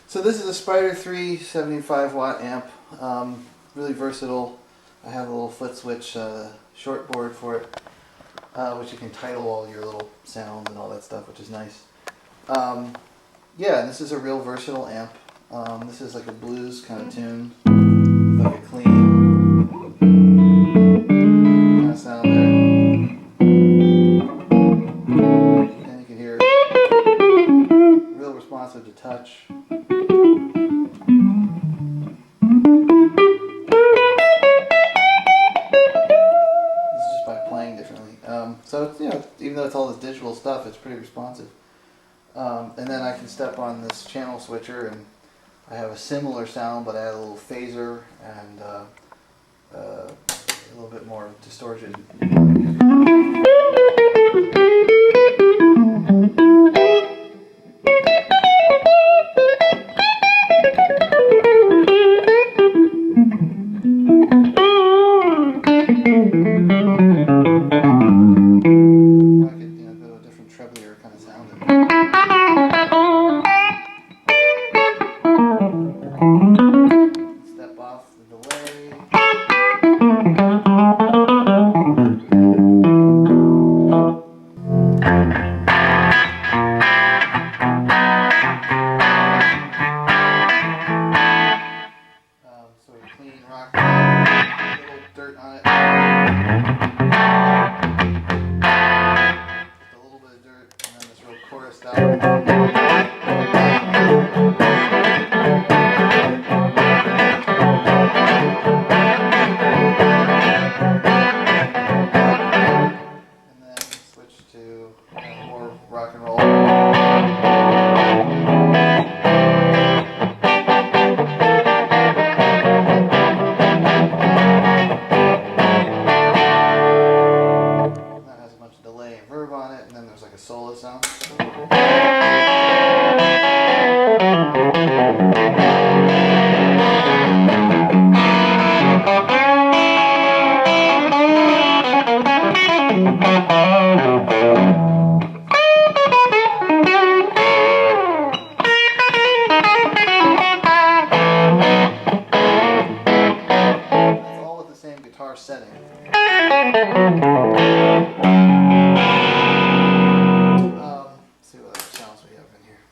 So this is a Spider 3 75 watt amp, really versatile. I have a little foot switch shortboard for it, which you can title all your little sounds and all that stuff, which is nice. Yeah, this is a real versatile amp. This is like a blues kind of tune, with like a clean kind of sound there. And you can hear it real responsive to touch. So it's, you know, even though it's all this digital stuff, it's pretty responsive. And then I can step on this channel switcher, and I have a similar sound, but I add a little phaser and a little bit more distortion. Step off the delay. Sort of clean rock, a little dirt on it. Just a little bit of dirt, and then this real chorused out. More rock and roll. That has a bunch of delay and verb on it, and then there's like a solo sound. Guitar setting. See what other sounds we have in here.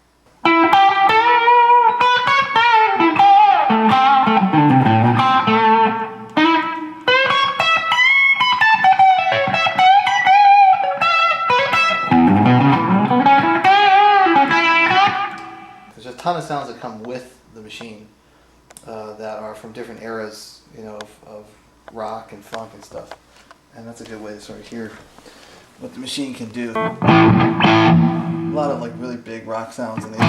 There's a ton of sounds that come with the machine that are from different eras, you know, of rock and funk and stuff, and that's a good way to sort of hear what the machine can do. A lot of like really big rock sounds in these.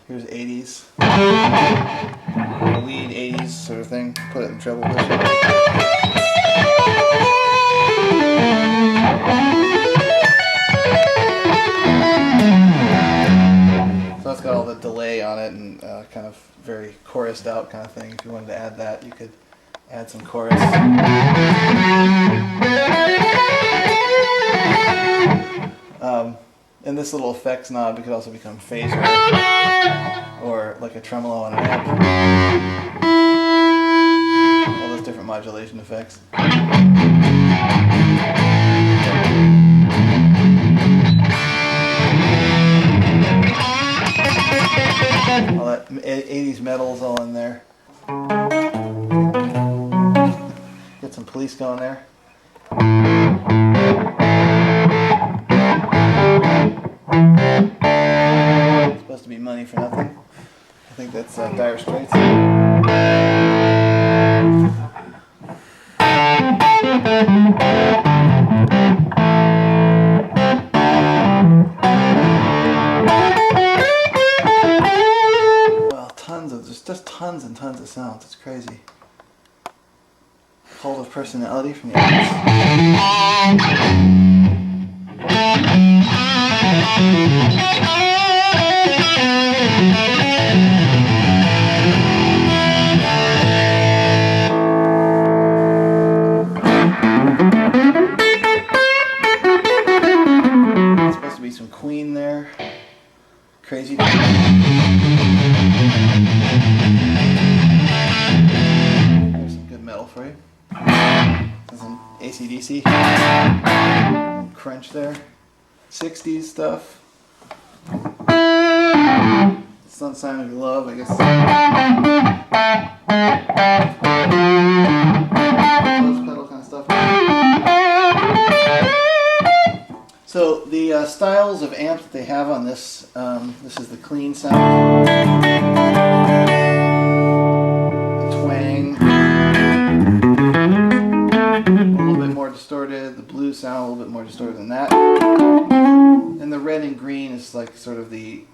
Here's 80s. Lead 80s sort of thing, put it in treble position. So it's got all the delay on it and kind of very chorused out kind of thing. If you wanted to add that, you could add some chorus. And this little effects knob, it could also become phaser or like a tremolo on an amp. All those different modulation effects. All that 80s metal's all in there. Get some Police going there. It's supposed to be Money for Nothing. I think that's Dire Straits. Well, just tons and tons of sounds. It's crazy. Cult of Personality from the 80s. Supposed to be some Queen there. Crazy. There's some good metal for you. There's some AC/DC. Crunch there. 60s stuff. Sun Sign of Your Love, I guess. Close pedal kind of stuff. So the styles of amps that they have on this, this is the clean sound, the twang, a little bit more distorted, the blue sound a little bit more distorted than that, and the red and green is like sort of the,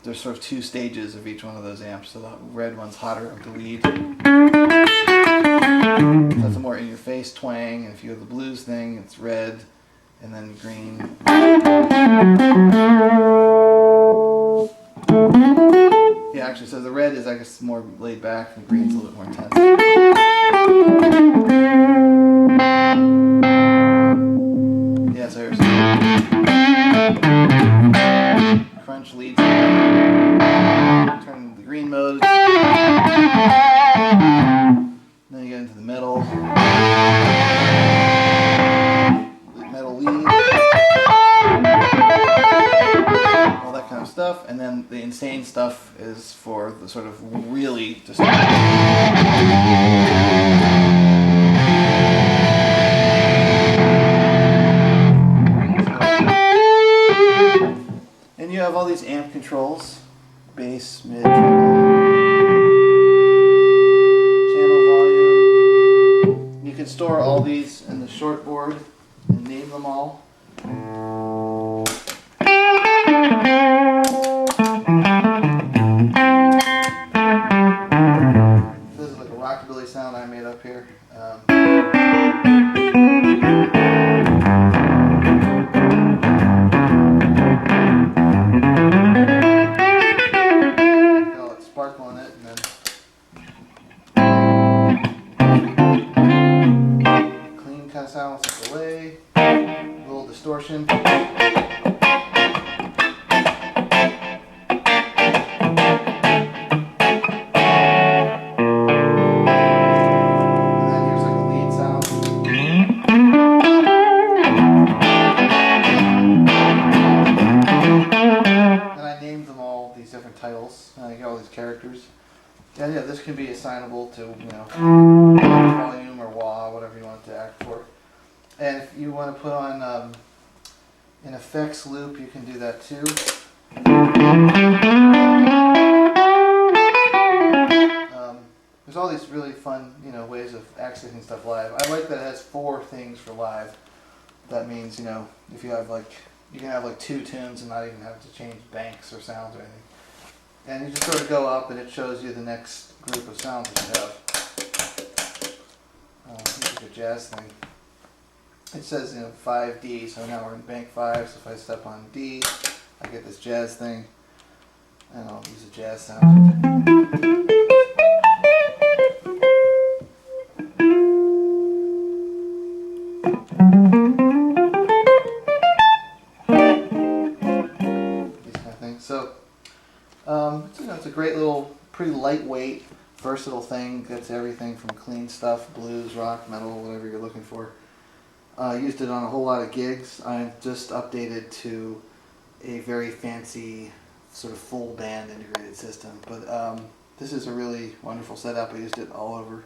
there's sort of two stages of each one of those amps. So the red one's hotter up the lead. That's a more in-your-face twang, and if you have the blues thing, it's red and then green. Yeah, actually, so the red is, I guess, more laid back, and the green's a little bit more intense. Yeah, so here's crunch leads. Turn the green mode. Then you get into the metal. All that kind of stuff, and then the insane stuff is for the sort of really distorted. And you have all these amp controls: bass, mid, channel volume. You can store all these in the shortboard and name them all. This is like a rockabilly sound I made up here. Call it sparkle in it, and then clean kind of sound with some delay, a little distortion. Titles. You get all these characters. And yeah, this can be assignable to, you know, volume or wah, whatever you want it to act for. And if you want to put on an effects loop, you can do that too. There's all these really fun, you know, ways of accessing stuff live. I like that it has 4 things for live. That means, you know, if you have like, you can have like 2 tunes and not even have to change banks or sounds or anything. And you just sort of go up and it shows you the next group of sounds that you have. Here's a jazz thing. It says, you know, 5D, so now we're in bank 5, so if I step on D, I get this jazz thing. And I'll use a jazz sound. These kind of things. So, you know, it's a great little, pretty lightweight, versatile thing. Gets everything from clean stuff, blues, rock, metal, whatever you're looking for. I used it on a whole lot of gigs. I just updated to a very fancy, sort of full band integrated system. But this is a really wonderful setup. I used it all over